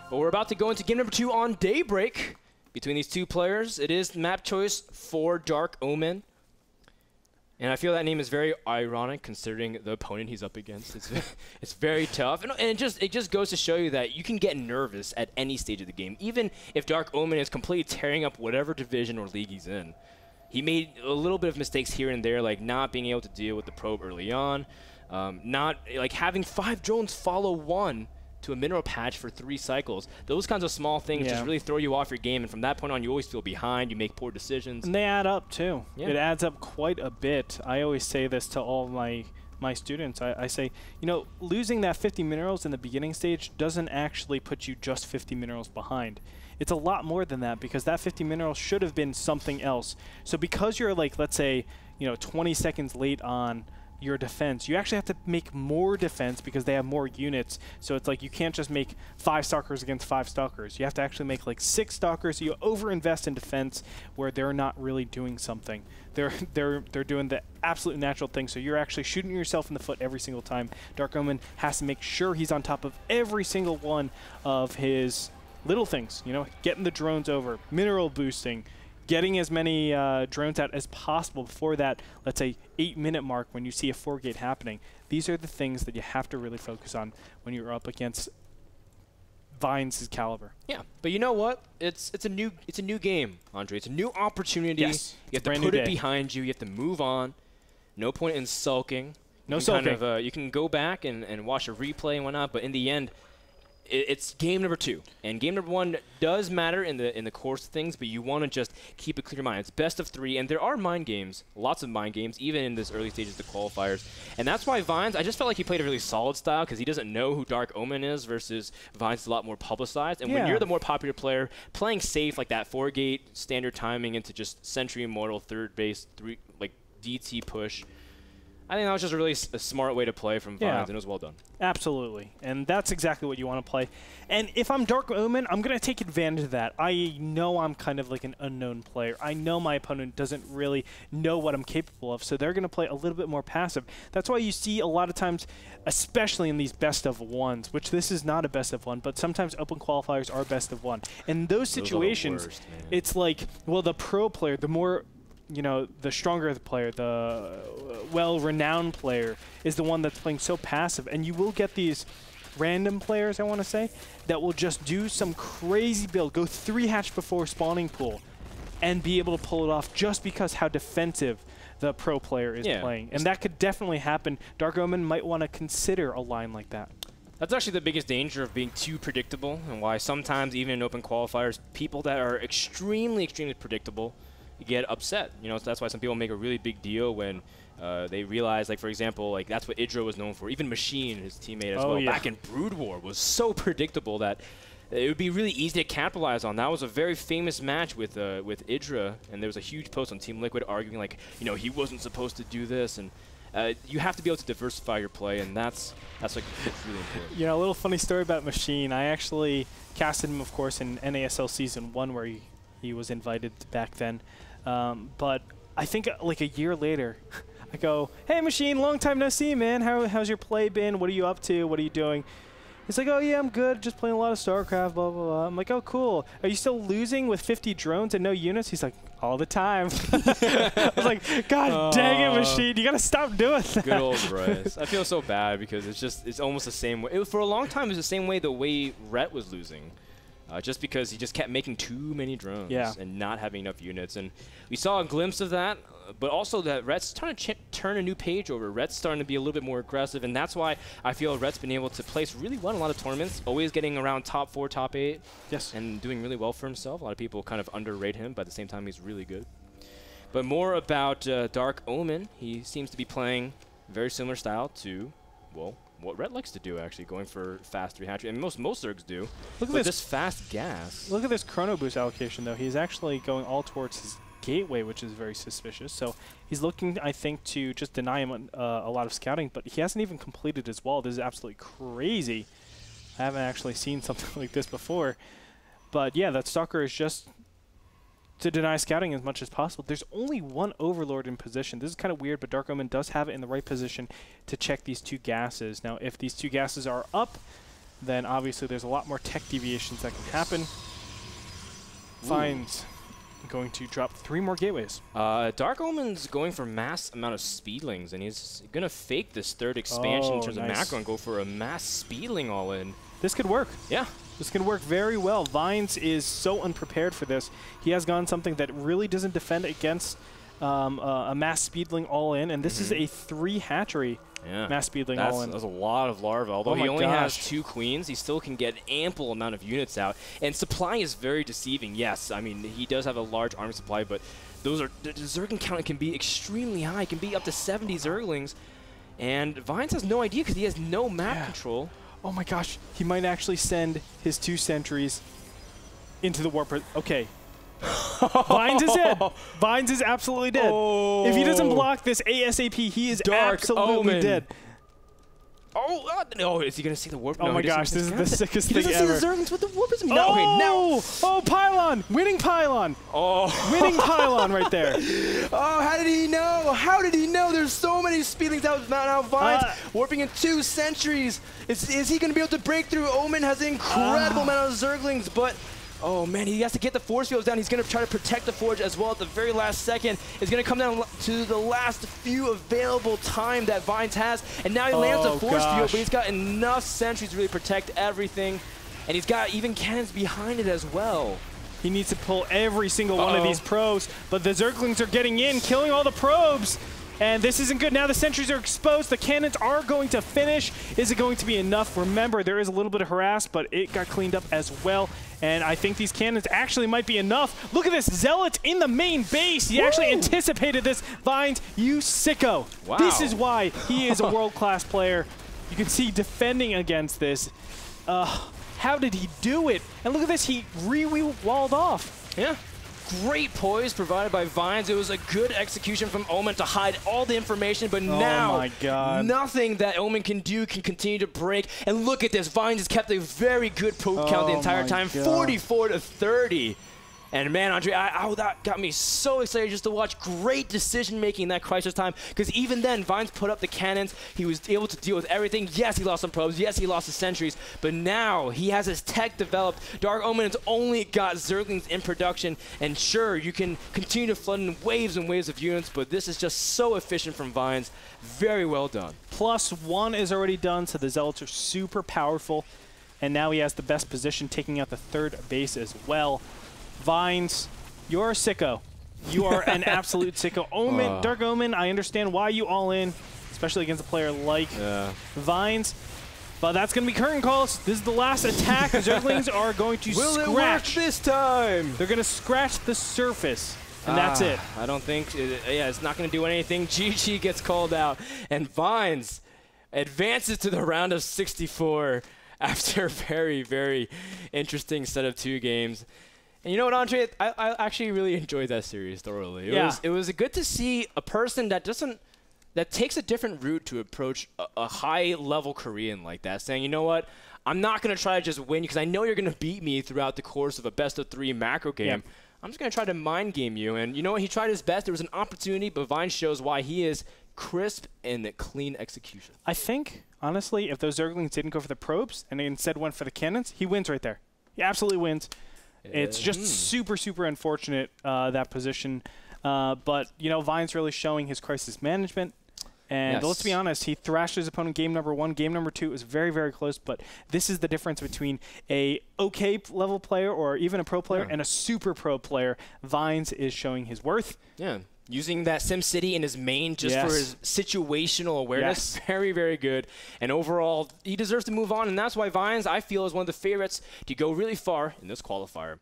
But we're about to go into game number 2 on Daybreak. Between these two players, it is map choice for Darkomen. And I feel that name is very ironic considering the opponent he's up against. It's very tough. And it just goes to show you that you can get nervous at any stage of the game. Even if Darkomen is completely tearing up whatever division or league he's in. He made a little bit of mistakes here and there, like not being able to deal with the probe early on. Not like having 5 drones follow 1 to a mineral patch for 3 cycles. Those kinds of small things just really throw you off your game, and from that point on, you always feel behind. You make poor decisions. And they add up, too. Yeah. It adds up quite a bit. I always say this to all my students. I say, you know, losing that 50 minerals in the beginning stage doesn't actually put you just 50 minerals behind. It's a lot more than that, because that 50 minerals should have been something else. So because you're, like, let's say, you know, 20 seconds late on your defense, you actually have to make more defense because they have more units. So it's like you can't just make 5 stalkers against 5 stalkers. You have to actually make like 6 stalkers. So you overinvest in defense where they're not really doing something. They're doing the absolute natural thing. So you're actually shooting yourself in the foot every single time. Darkomen has to make sure he's on top of every single one of his little things. You know, getting the drones over, mineral boosting, getting as many drones out as possible before that, let's say, 8-minute mark when you see a 4-gate happening. These are the things that you have to really focus on when you're up against Vines' caliber. Yeah, but you know what? It's a new game, Andre. It's a new opportunity. Yes, you have to put it behind you. You have to move on. No point in sulking. No sulking. Kind of, you can go back and watch a replay and whatnot, but in the end, it's game number 2, and game number 1 does matter in the course of things, but you want to just keep a clear mind. It's best of 3, and there are mind games, lots of mind games, even in this early stages of the qualifiers, and that's why Vines, I just felt like he played a really solid style because he doesn't know who Darkomen is versus Vines is a lot more publicized, and when you're the more popular player, playing safe like that 4-gate standard timing into just Sentry Immortal, third base, like DT push. I think that was just a really smart way to play from Vines, and it was well done. Absolutely. And that's exactly what you want to play. And if I'm Darkomen, I'm going to take advantage of that. I know I'm kind of like an unknown player. I know my opponent doesn't really know what I'm capable of, so they're going to play a little bit more passive. That's why you see a lot of times, especially in these best of 1s, which this is not a best of 1, but sometimes open qualifiers are best of 1. In those situations, worst, it's like, well, the pro player, the more, you know, the stronger the player, the well-renowned player is the one that's playing so passive. And you will get these random players, I want to say, that will just do some crazy build, go 3 hatch before spawning pool, and be able to pull it off just because how defensive the pro player is playing. And that could definitely happen. Darkomen might want to consider a line like that. That's actually the biggest danger of being too predictable, and why sometimes even in open qualifiers, people that are extremely, extremely predictable get upset. You know, so that's why some people make a really big deal when they realize, like, for example, like that's what Idra was known for. Even Machine, his teammate as well, back in Brood War, was so predictable that it would be really easy to capitalize on. That was a very famous match with Idra, and there was a huge post on Team Liquid arguing, like, you know, he wasn't supposed to do this, and you have to be able to diversify your play, and that's like really important. You know, a little funny story about Machine. I actually casted him, of course, in NASL Season 1, where he was invited back then. But I think like a year later, I go, "Hey, Machine, long time no see, man. How's your play been? What are you up to? What are you doing?" He's like, "Oh, yeah, I'm good. Just playing a lot of StarCraft, blah, blah, blah." I'm like, "Oh, cool. Are you still losing with 50 drones and no units?" He's like, "All the time." I was like, "God dang it, Machine. You got to stop doing that." Good old Bryce. I feel so bad because it's almost the same way. For a long time, it was the same way the way Rhett was losing. Just because he just kept making too many drones and not having enough units. And we saw a glimpse of that, but also that Rhett's trying to turn a new page over. Rhett's starting to be a little bit more aggressive, and that's why I feel Rhett's been able to place really well in a lot of tournaments, always getting around top 4, top 8, and doing really well for himself. A lot of people kind of underrate him, but at the same time, he's really good. But more about Darkomen. He seems to be playing a very similar style to, well, what Rhett likes to do, actually, going for fast 3 hatchery. And most Zergs do. Look at this fast gas. Look at this chrono boost allocation, though. He's actually going all towards his gateway, which is very suspicious. So he's looking, I think, to just deny him a lot of scouting, but he hasn't even completed his wall. This is absolutely crazy. I haven't actually seen something like this before. But yeah, that Stalker is just to deny scouting as much as possible. There's only one Overlord in position. This is kind of weird, but Darkomen does have it in the right position to check these 2 gases. Now, if these 2 gases are up, then obviously there's a lot more tech deviations that can happen. Vines going to drop 3 more gateways. Darkomen's going for mass amount of speedlings, and he's going to fake this 3rd expansion in terms of macro and go for a mass speedling all-in. This could work. Yeah. This can work very well. Vines is so unprepared for this. He has gone something that really doesn't defend against a mass speedling all-in, and this is a 3 hatchery mass speedling all-in. That's a lot of larvae. Although he only has 2 queens, he still can get ample amount of units out. And supply is very deceiving. Yes, I mean, he does have a large army supply, but the Zergling count can be extremely high. It can be up to 70 Zerglings. And Vines has no idea because he has no map control. Oh my gosh, he might actually send his 2 sentries into the warp. Okay. Vines is dead. Vines is absolutely dead. Oh. If he doesn't block this ASAP, he is absolutely dead. Oh, no, is he going to see the warp? Oh no, my gosh, this is the sickest thing ever. He doesn't see the Zerglings with the warp. No, no. Oh, pylon. Winning pylon. Oh. Winning pylon right there. Oh, how did he know? How did he know? There's so many speedlings out now. Vines warping in 2 sentries. Is he going to be able to break through? Omen has an incredible amount of Zerglings, but oh man, he has to get the force fields down. He's going to try to protect the forge as well at the very last second. It's going to come down to the last few available time that Vines has. And now he lands the force field, but he's got enough sentries to really protect everything. And he's got even cannons behind it as well. He needs to pull every single one of these probes, but the Zerglings are getting in, killing all the probes. And this isn't good. Now the sentries are exposed. The cannons are going to finish. Is it going to be enough? Remember, there is a little bit of harass, but it got cleaned up as well. And I think these cannons actually might be enough. Look at this. Zealot in the main base. He actually anticipated this. Vines, you sicko. Wow. This is why he is a world-class player. You can see defending against this. How did he do it? And look at this. He re-walled off. Yeah. Great poise provided by Vines. It was a good execution from Omen to hide all the information, but now nothing that Omen can do can continue to break. And look at this. Vines has kept a very good probe count the entire time, 44 to 30. And man, Andre, that got me so excited just to watch great decision-making in that crisis time, because even then, Vines put up the cannons. He was able to deal with everything. Yes, he lost some probes. Yes, he lost the sentries. But now he has his tech developed. Dark Omen has only got Zerglings in production. And sure, you can continue to flood in waves and waves of units, but this is just so efficient from Vines. Very well done. +1 is already done, so the Zealots are super powerful. And now he has the best position, taking out the 3rd base as well. Vines, you're a sicko. You are an absolute sicko. Omen, Dark Omen, I understand why you all in, especially against a player like Vines. But that's going to be curtain calls. This is the last attack. The Zerglings are going to Will scratch. It work this time? They're going to scratch the surface, and that's it. I don't think, it's not going to do anything. GG gets called out, and Vines advances to the round of 64 after a very, very interesting set of 2 games. And you know what, Andre? I actually really enjoyed that series thoroughly. It was good to see a person that takes a different route to approach a high-level Korean like that, saying, you know what, I'm not going to try to just win because I know you're going to beat me throughout the course of a best-of-3 macro game. I'm just going to try to mind game you. And you know what? He tried his best. There was an opportunity, but Vine shows why he is crisp and clean execution. I think, honestly, if those Zerglings didn't go for the probes and they instead went for the cannons, he wins right there. He absolutely wins. It's just super, super unfortunate, that position. But, you know, Vine's really showing his crisis management. And let's be honest, he thrashed his opponent game number 1. Game number 2 was very, very close. But this is the difference between a okay level player or even a pro player and a super pro player. Vines is showing his worth. Yeah. Using that SimCity in his main just for his situational awareness. Very, very good. And overall, he deserves to move on. And that's why Vines, I feel, is one of the favorites to go really far in this qualifier.